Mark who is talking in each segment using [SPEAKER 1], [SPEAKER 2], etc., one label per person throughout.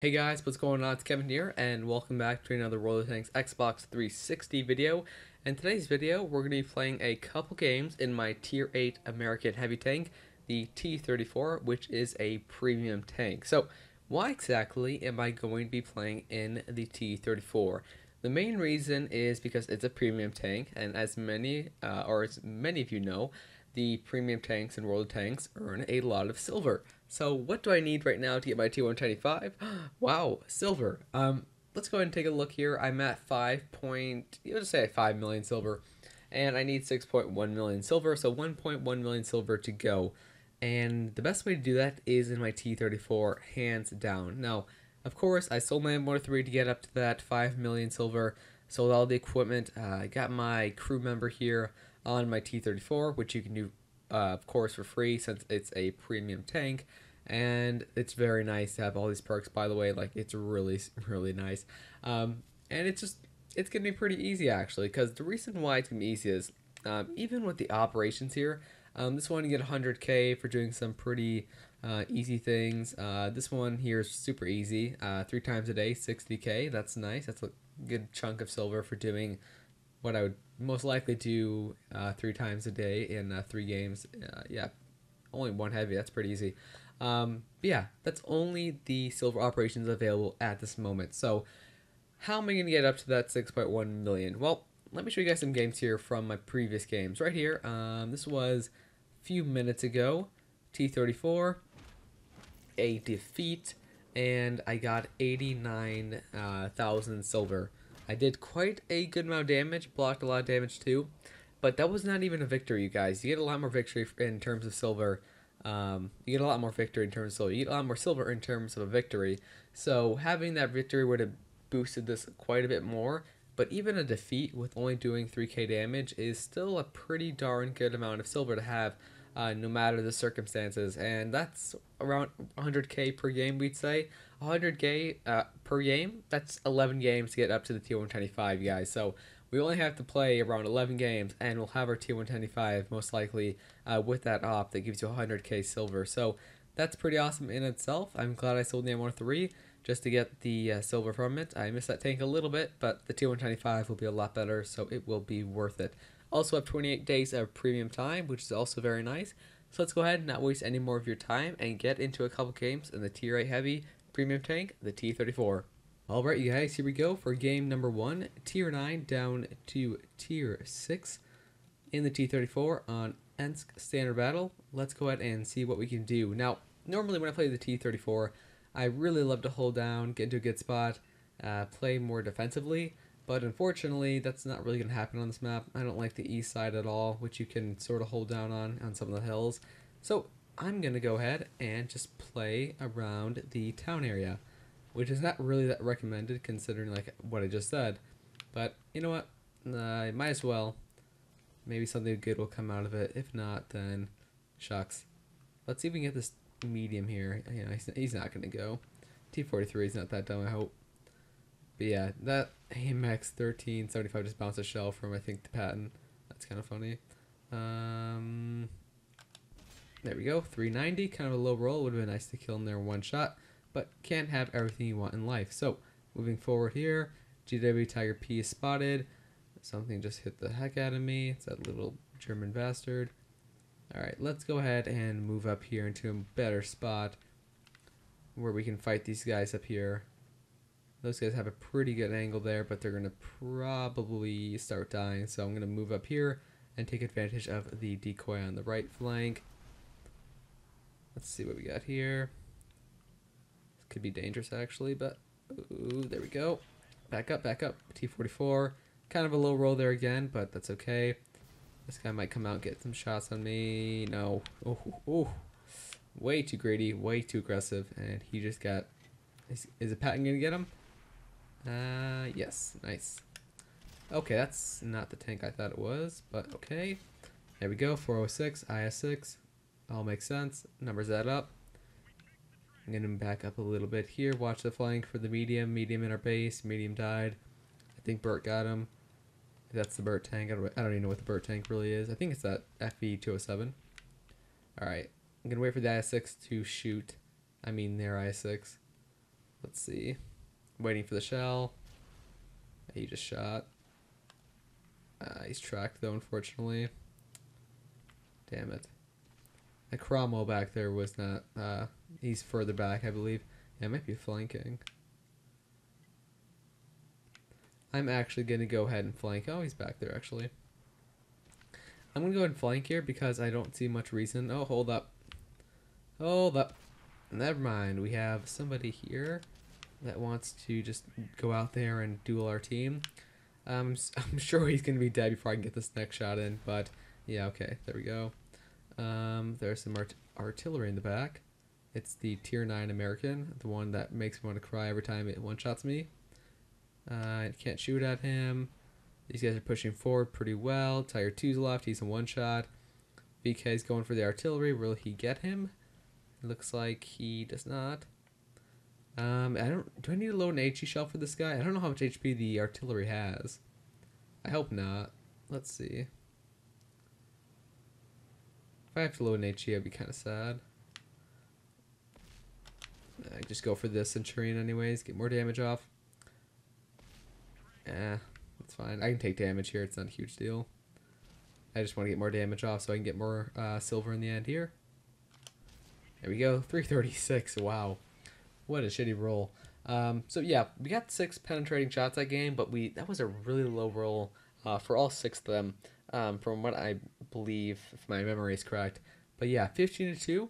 [SPEAKER 1] Hey guys, what's going on? It's Kevin here, and welcome back to another World of Tanks Xbox 360 video. In today's video, we're going to be playing a couple games in my Tier 8 American Heavy Tank, the T34, which is a premium tank. So, why exactly am I going to be playing in the T34? The main reason is because it's a premium tank, and as many of you know, the premium tanks in World of Tanks earn a lot of silver. So what do I need right now to get my T125? Wow, silver. Let's go ahead and take a look here. I'm at let's just say 5 million silver, and I need 6.1 million silver, so 1.1 million silver to go. And the best way to do that is in my T34, hands down. Now, of course, I sold my M103 to get up to that 5 million silver, sold all the equipment. I got my crew member here on my T34, which you can do, of course, for free since it's a premium tank. And it's very nice to have all these perks, by the way. Like, it's really, really nice. And it's going to be pretty easy, actually, because the reason why it's going to be easy is even with the operations here, this one you get 100k for doing some pretty easy things. This one here is super easy. 3 times a day, 60k. That's nice. That's a good chunk of silver for doing what I would most likely do 3 times a day in 3 games. Yeah, only one heavy. That's pretty easy. But yeah, that's only the silver operations available at this moment. So how am I going to get up to that 6.1 million? Well, let me show you guys some games here from my previous games. Right here, this was a few minutes ago. T34, a defeat, and I got 89,000 silver. I did quite a good amount of damage, blocked a lot of damage too, but that was not even a victory, you guys. You get a lot more victory in terms of silver. You get a lot more victory in terms of silver. You get a lot more silver in terms of a victory. So having that victory would have boosted this quite a bit more. But even a defeat with only doing 3k damage is still a pretty darn good amount of silver to have, no matter the circumstances. And that's around 100k per game, we'd say. 100k per game, that's 11 games to get up to the T125, guys. So we only have to play around 11 games, and we'll have our T125 most likely with that op that gives you 100k silver. So that's pretty awesome in itself. I'm glad I sold the M103 just to get the silver from it. I missed that tank a little bit, but the T125 will be a lot better, so it will be worth it. Also have 28 days of premium time, which is also very nice. So let's go ahead and not waste any more of your time and get into a couple games in the Tier 8 Heavy Premium Tank, the T34. Alright, you guys, here we go for game number 1, Tier 9 down to Tier 6 in the T34 on Ensk Standard Battle. Let's go ahead and see what we can do. Now, normally when I play the T34, I really love to hold down, get into a good spot, play more defensively, but unfortunately that's not really going to happen on this map. I don't like the east side at all, which you can sort of hold down on some of the hills. So I'm going to go ahead and just play around the town area, which is not really that recommended considering like what I just said. But you know what, I might as well. Maybe something good will come out of it. If not, then shucks. Let's see if we can get this medium here. You know, he's not going to go. T43 is not that dumb, I hope. But yeah, that AMX 1375 just bounced a shell from, I think, the patent. That's kind of funny. There we go. 390, kind of a low roll. Would have been nice to kill him there in one shot. But can't have everything you want in life. So, moving forward here, GW Tiger P is spotted. Something just hit the heck out of me. It's that little German bastard. Alright, let's go ahead and move up here into a better spot where we can fight these guys up here. Those guys have a pretty good angle there, but they're going to probably start dying. So I'm going to move up here and take advantage of the decoy on the right flank. Let's see what we got here. This could be dangerous actually, but ooh, there we go. Back up, back up. T44. Kind of a low roll there again, but that's okay. This guy might come out and get some shots on me. No. Oh, oh. Way too greedy, way too aggressive, and he just got... Is a Patton going to get him? Yes. Nice. Okay, that's not the tank I thought it was, but okay. There we go. 406, IS6. All makes sense. Numbers add up. I'm going to back up a little bit here. Watch the flank for the medium. Medium in our base. Medium died. I think Burt got him. If that's the Burt tank. I don't even know what the Burt tank really is. I think it's that FE207. Alright. I'm going to wait for the IS6 to shoot. I mean their IS6. Let's see. Waiting for the shell. He just shot. He's tracked though, unfortunately. Damn it. That Cromwell back there was not, he's further back, I believe. Yeah, it might be flanking. I'm actually going to go ahead and flank. Oh, he's back there, actually. I'm going to go ahead and flank here because I don't see much reason. Oh, hold up. Hold up. Never mind. We have somebody here that wants to just go out there and duel our team. I'm sure he's going to be dead before I can get this next shot in, but yeah, okay, there we go. There's some artillery in the back. It's the Tier 9 American, the one that makes me want to cry every time it one-shots me. I can't shoot at him. These guys are pushing forward pretty well. Tiger 2's left, he's a one-shot. VK's going for the artillery. Will he get him? It looks like he does not. Do I need to load an HE shell for this guy? I don't know how much HP the artillery has. I hope not. Let's see. If I have to load an HE, I'd be kind of sad. I just go for this Centurion anyways, get more damage off. That's fine. I can take damage here, it's not a huge deal. I just want to get more damage off so I can get more silver in the end here. There we go, 336, wow. What a shitty roll. So yeah, we got 6 penetrating shots that game, but that was a really low roll for all 6 of them, from what I believe, if my memory is correct. But yeah, 15-2.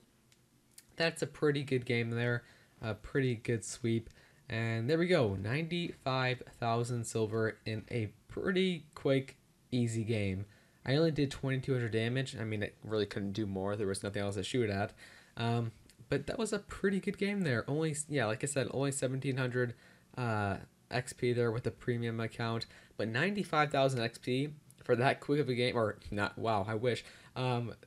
[SPEAKER 1] That's a pretty good game there. A pretty good sweep. And there we go, 95,000 silver in a pretty quick, easy game. I only did 2,200 damage. I mean, I really couldn't do more. There was nothing else to shoot at. But that was a pretty good game there. Only, yeah, like I said, only 1,700 XP there with a premium account. But 95,000 XP for that quick of a game, or not, wow, I wish.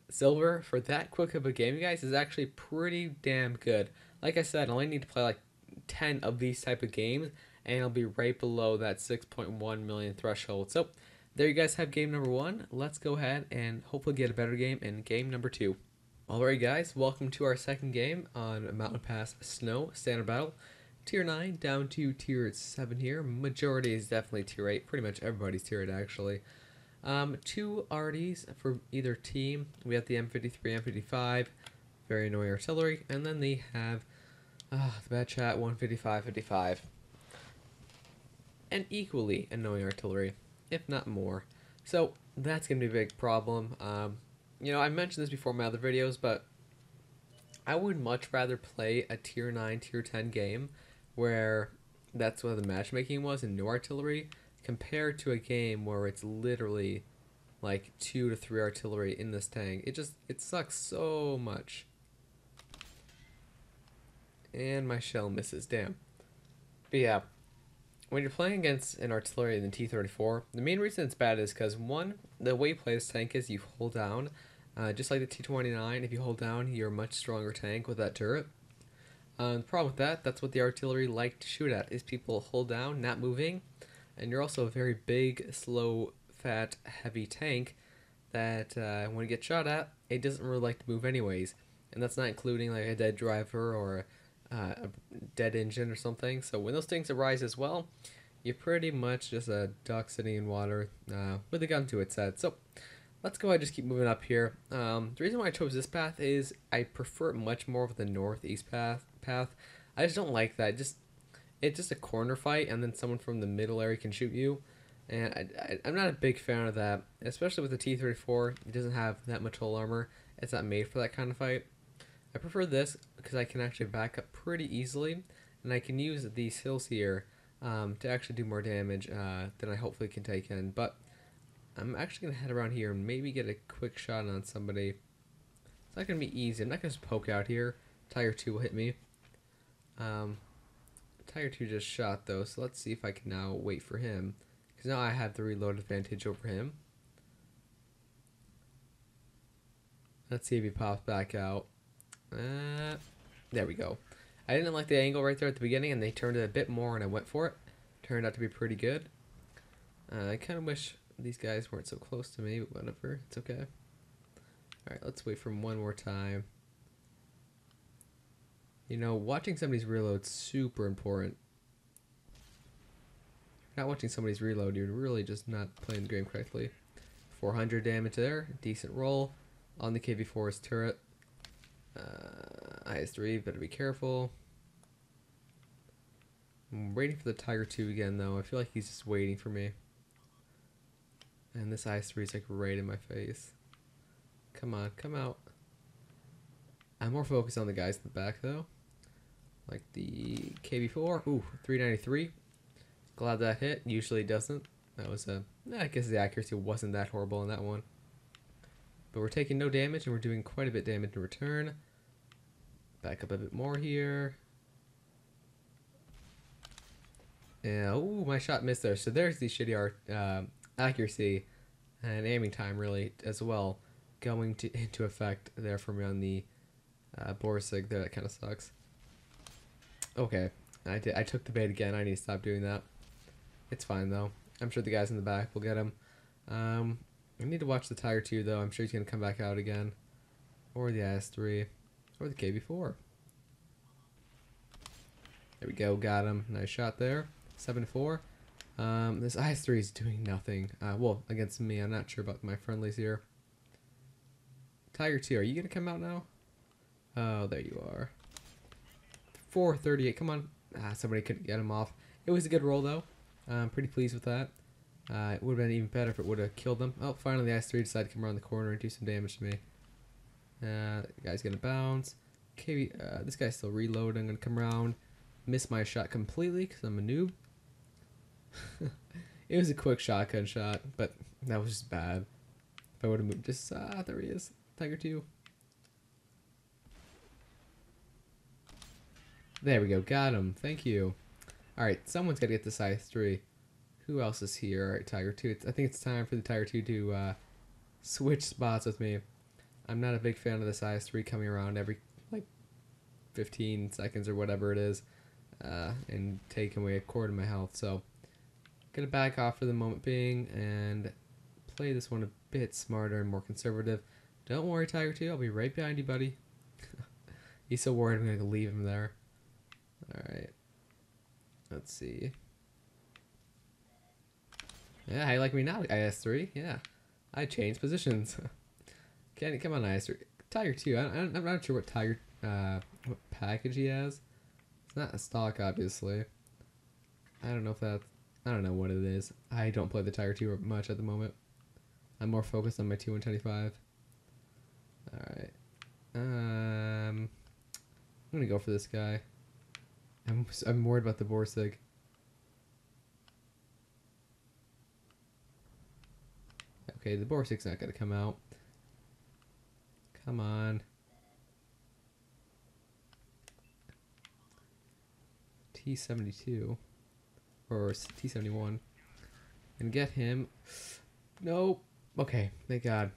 [SPEAKER 1] Silver for that quick of a game, you guys, is actually pretty damn good. Like I said, I only need to play like 10 of these type of games, and it'll be right below that 6.1 million threshold. So there you guys have game number 1. Let's go ahead and hopefully get a better game in game number 2. Alright guys, welcome to our second game on Mountain Pass Snow Standard Battle. Tier 9 down to Tier 7 here. Majority is definitely Tier 8. Pretty much everybody's Tier 8 actually. 2 RDs for either team. We have the M53, M55, very annoying artillery, and then they have the bad chat 155, 55. And equally annoying artillery, if not more. So that's going to be a big problem. You know, I mentioned this before in my other videos, but I would much rather play a Tier 9, Tier 10 game where that's what the matchmaking was and no artillery, compared to a game where it's literally like 2 to 3 artillery in this tank. It sucks so much. And my shell misses, damn. But yeah, when you're playing against an artillery in the T34, the main reason it's bad is because, one, the way you play this tank is you hold down. Just like the T29, if you hold down, you're a much stronger tank with that turret. The problem with that, that's what the artillery like to shoot at, is people hold down, not moving, and you're also a very big, slow, fat, heavy tank that when you get shot at, it doesn't really like to move anyways. And that's not including like a dead driver or a dead engine or something. So when those things arise as well, you're pretty much just a duck sitting in water with a gun to its head. So let's go ahead and just keep moving up here. The reason why I chose this path is I prefer much more of the northeast path. I just don't like that. It's just a corner fight, and then someone from the middle area can shoot you. And I'm not a big fan of that, especially with the T34. It doesn't have that much hull armor. It's not made for that kind of fight. I prefer this because I can actually back up pretty easily, and I can use these hills here to actually do more damage than I hopefully can take in. But I'm actually going to head around here and maybe get a quick shot on somebody. It's not going to be easy. I'm not going to just poke out here. Tiger 2 will hit me. Tiger 2 just shot though, so let's see if I can now wait for him. Because now I have the reload advantage over him. Let's see if he pops back out. There we go. I didn't like the angle right there at the beginning, and they turned it a bit more, and I went for it. Turned out to be pretty good. I kind of wish these guys weren't so close to me, but whatever. It's okay. Alright, let's wait for him one more time. You know, watching somebody's reload super important. If you're not watching somebody's reload, you're really just not playing the game correctly. 400 damage there. Decent roll on the KV4's turret. IS-3, better be careful. I'm waiting for the Tiger 2 again, though. I feel like he's just waiting for me. And this IS-3 is like right in my face. Come on, come out. I'm more focused on the guys in the back, though. Like the KV4. Ooh, 393. Glad that hit. Usually it doesn't. That was a... I guess the accuracy wasn't that horrible in that one. But we're taking no damage, and we're doing quite a bit of damage in return. Back up a bit more here. Yeah, ooh, my shot missed there. So there's the shitty accuracy and aiming time, really, as well, going into effect there for me on the Borsig there. That kind of sucks. Okay, I took the bait again. I need to stop doing that. It's fine, though. I'm sure the guys in the back will get him. I need to watch the Tiger 2, though. I'm sure he's going to come back out again. Or the IS-3. Or the KV4. There we go. Got him. Nice shot there. 7-4. This IS-3 is doing nothing. Well, against me. I'm not sure about my friendlies here. Tiger 2, are you going to come out now? Oh, there you are. 438. Come on. Somebody couldn't get him off. It was a good roll, though. I'm pretty pleased with that. It would have been even better if it would have killed them. Oh, finally the IS-3 decided to come around the corner and do some damage to me. The guy's going to bounce. Okay, this guy's still reloading. I'm going to come around. Miss my shot completely because I'm a noob. It was a quick shotgun shot, but that was just bad. If I would have moved just... there he is. Tiger 2. There we go. Got him. Thank you. Alright, someone's got to get this IS-3. Who else is here? Alright, Tiger 2. I think it's time for the Tiger 2 to switch spots with me. I'm not a big fan of this IS-3 coming around every, like, 15 seconds or whatever it is. And taking away a quarter of my health. So, gonna back off for the moment being and play this one a bit smarter and more conservative. Don't worry, Tiger 2. I'll be right behind you, buddy. He's so worried I'm gonna leave him there. Alright. Let's see. Yeah, how you like me now, IS-3? Yeah. I changed positions. Come on, IS-3. Tiger 2. I'm not sure what Tiger... what package he has. It's not a stock, obviously. I don't know if that's... I don't know what it is. I don't play the Tiger 2 much at the moment. I'm more focused on my T125. Alright. I'm gonna go for this guy. I'm worried about the Borsig. Okay, the Borsig's not gonna come out. Come on. T72 or T71 and get him. Nope. Okay, thank God.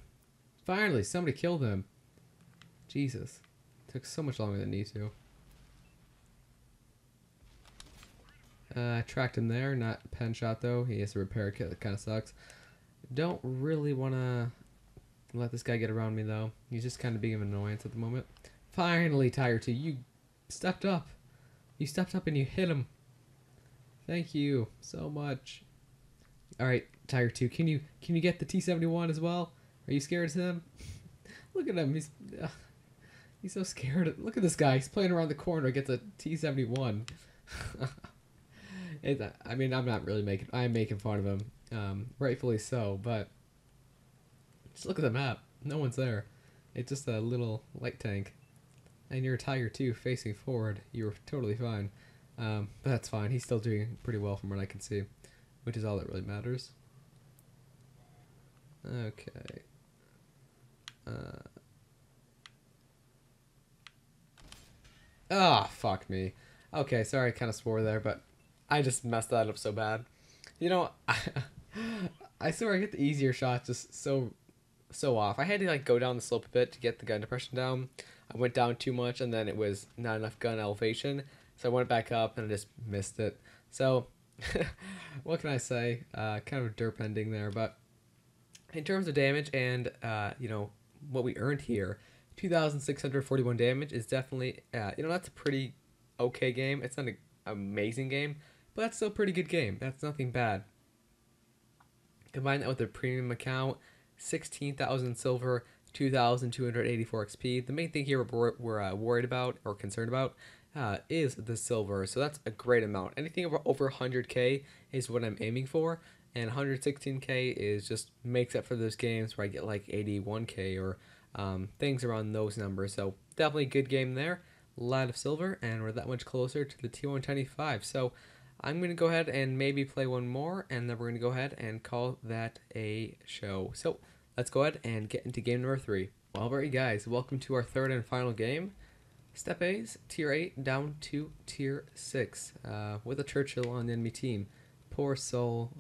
[SPEAKER 1] Finally, somebody killed him. Jesus, took so much longer than it need to. Tracked him there, not pen shot though. He has to repair a kit. That kind of sucks. Don't really want to let this guy get around me though. He's just kind of being an annoyance at the moment. Finally, Tiger 2, you stepped up. You stepped up and you hit him. Thank you so much. All right, Tiger 2, can you get the T71 as well? Are you scared of him? Look at him. He's so scared. Look at this guy. He's playing around the corner. Gets a T71. I mean, I'm making fun of him. Rightfully so, but just look at the map. No one's there. It's just a little light tank. And you're a Tiger 2 facing forward. You were totally fine. But that's fine. He's still doing pretty well from what I can see, which is all that really matters. Okay. Fuck me. Okay, sorry, I kind of swore there, but I just messed that up so bad. You know, I swear I get the easier shots just so off. I had to like go down the slope a bit to get the gun depression down. I went down too much, and then it was not enough gun elevation, so I went back up and I just missed it. So, what can I say? Kind of a derp ending there, but in terms of damage and you know what we earned here, 2,641 damage is definitely, that's a pretty okay game. It's not an amazing game, but that's still a pretty good game. That's nothing bad. Combine that with a premium account, 16,000 silver, 2,284 XP. The main thing here we're worried about or concerned about is the silver. So that's a great amount. Anything over 100k is what I'm aiming for, and 116k is just makes up for those games where I get like 81k or things around those numbers. So definitely a good game there. A lot of silver, and we're that much closer to the T125. So I'm going to go ahead and maybe play one more, and then we're going to go ahead and call that a show. So let's go ahead and get into game number 3. Well, alright guys, welcome to our third and final game. Step A's, tier 8 down to tier 6, with a Churchill on the enemy team. Poor soul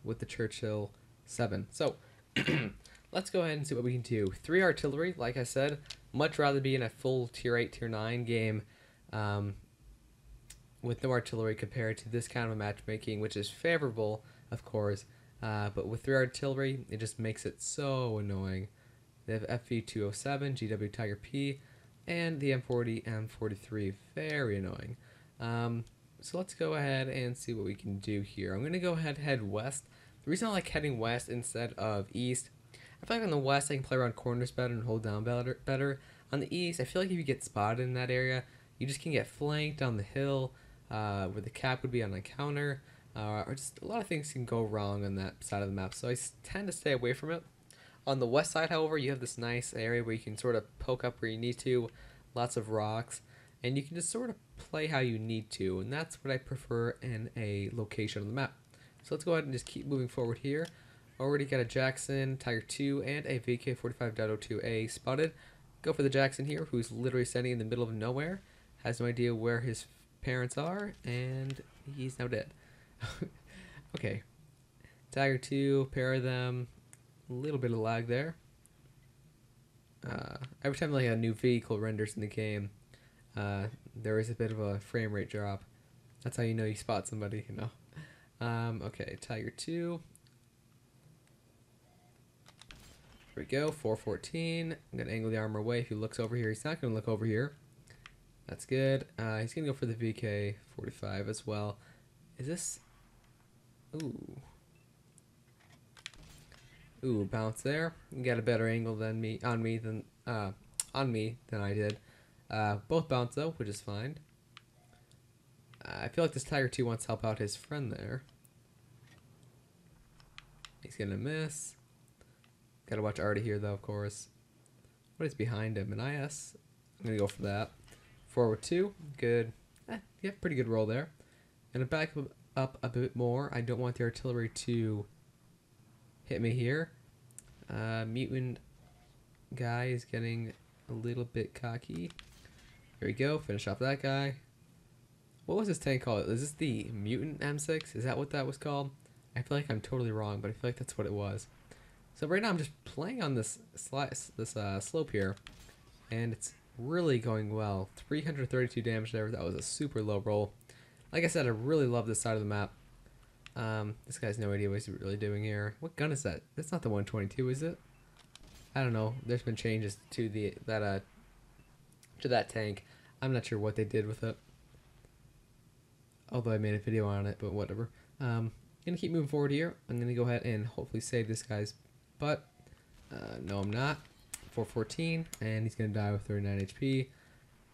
[SPEAKER 1] with the Churchill 7. So let's go ahead and see what we can do. 3 artillery, like I said, much rather be in a full tier 8, tier 9 game with no artillery compared to this kind of matchmaking, which is favorable, of course, but with 3 artillery, it just makes it so annoying. They have FV207, GW Tiger P, and the M40, M43, very annoying. So let's go ahead and see what we can do here. I'm going to go ahead and head west. The reason I like heading west instead of east, I feel like on the west I can play around corners better and hold down better. On the east, I feel like if you get spotted in that area, you just can get flanked down the hill, where the cap would be on a counter, or just a lot of things can go wrong on that side of the map. So I tend to stay away from it. On the west side, however, you have this nice area where you can sort of poke up where you need to, lots of rocks, and you can just sort of play how you need to, and that's what I prefer in a location on the map. So let's go ahead and just keep moving forward here. Already got a Jackson, Tiger 2, and a VK45.02A spotted. Go for the Jackson here, who's literally standing in the middle of nowhere, has no idea where his parents are, and he's now dead. Okay, Tiger 2, pair of them. A little bit of lag there. Every time like a new vehicle renders in the game, there is a bit of a frame rate drop. That's how you know you spot somebody, you know. Okay, Tiger 2. Here we go, 414. I'm going to angle the armor away. If he looks over here, he's not going to look over here. That's good. He's going to go for the VK45 as well. Is this... Ooh. Ooh, bounce there. You got a better angle than me on me than I did. Both bounce though, which is fine. I feel like this Tiger 2 wants to help out his friend there. He's gonna miss. Gotta watch Artie here though, of course. What is behind him? An IS. I'm gonna go for that. Forward 2, good. Yeah, pretty good roll there. Gonna back up a bit more. I don't want the artillery to hit me here. Mutant guy is getting a little bit cocky. Here we go. Finish off that guy. What was this tank called? Is this the Mutant M6? Is that what that was called? I feel like I'm totally wrong, but I feel like that's what it was. So right now I'm just playing on this slope here, and it's really going well. 332 damage there. That was a super low roll. Like I said, I really love this side of the map. This guy's no idea what he's really doing here. What gun is that? That's not the 122, is it? I don't know. There's been changes to that tank. I'm not sure what they did with it. Although I made a video on it, but whatever. Gonna keep moving forward here. I'm gonna go ahead and hopefully save this guy's butt. No, I'm not. 414, and he's gonna die with 39 HP.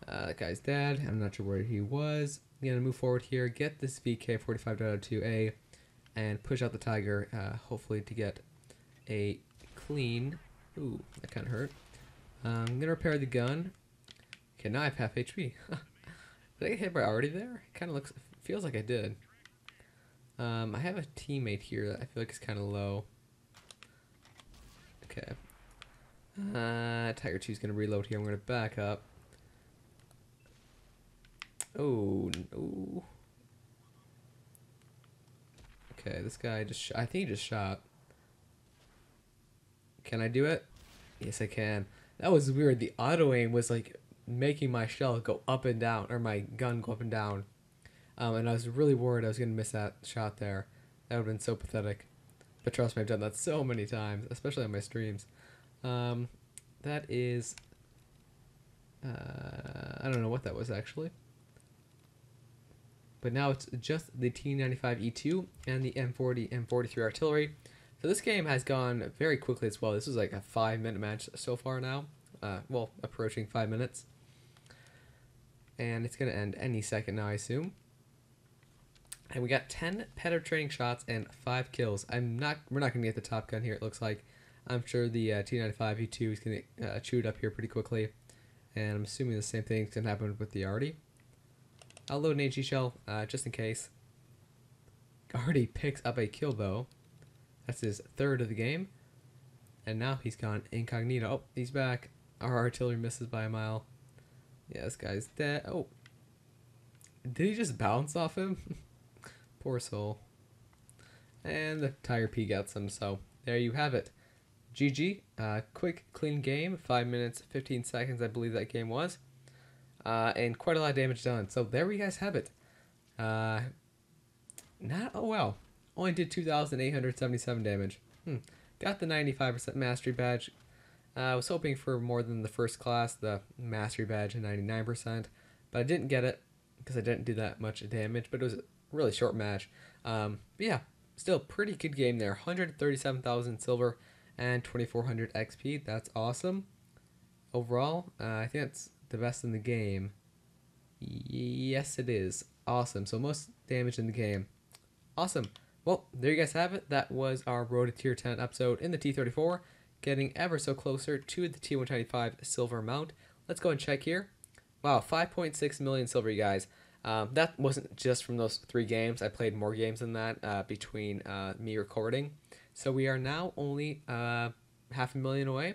[SPEAKER 1] That guy's dead. I'm not sure where he was. I'm gonna move forward here, get this VK45.02A, and push out the Tiger, hopefully to get a clean. Ooh, that kind of hurt. I'm gonna repair the gun. Okay, now I have half HP. Did I get hit by Artie there? It kind of feels like I did. I have a teammate here that I feel like is kind of low. Okay. Tiger 2 is gonna reload here. I'm gonna back up. Oh no. Okay, this guy just I think he just shot. Can I do it? Yes, I can. That was weird. The auto aim was like making my shell go up and down, or my gun go up and down. And I was really worried I was gonna miss that shot there. That would have been so pathetic. But trust me, I've done that so many times, especially on my streams. That is I don't know what that was actually. But now it's just the T95E2 and the M40 M43 artillery. So this game has gone very quickly as well. This is like a 5-minute match so far now. Well, approaching 5 minutes. And it's going to end any second now, I assume. And we got 10 penetrating shots and 5 kills. We're not going to get the top gun here, it looks like. I'm sure the T95E2 is going to get chewed up here pretty quickly. And I'm assuming the same thing is going to happen with the Arty. I'll load an AG shell, just in case. Arty picks up a kill, though. That's his 3rd of the game. And now he's gone incognito. Oh, he's back. Our artillery misses by a mile. Yeah, this guy's dead. Oh. Did he just bounce off him? Poor soul. And the Tiger P gets him, so there you have it. GG. Quick, clean game. 5 minutes, 15 seconds, I believe that game was. And quite a lot of damage done. So there we guys have it. Oh wow. Only did 2,877 damage. Got the 95% mastery badge. I was hoping for more than the first class, the mastery badge at 99%, but I didn't get it because I didn't do that much damage, but it was a really short match. But yeah, still pretty good game there. 137,000 silver and 2,400 XP. That's awesome. Overall, I think that's the best in the game. Yes, it is. Awesome. So most damage in the game. Awesome. Well, there you guys have it. That was our Road to Tier 10 episode in the T34, getting ever so closer to the T125 silver amount. Let's go and check here. Wow, 5.6 million silver, you guys. That wasn't just from those 3 games. I played more games than that between me recording. So we are now only 500,000 away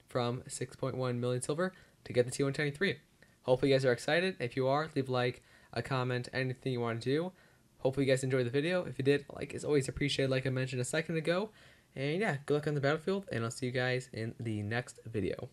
[SPEAKER 1] from 6.1 million silver to get the T123. Hopefully you guys are excited. If you are, leave a like, a comment, anything you want to do. Hopefully you guys enjoyed the video. If you did, like is always appreciated, like I mentioned a second ago. And yeah, good luck on the battlefield, and I'll see you guys in the next video.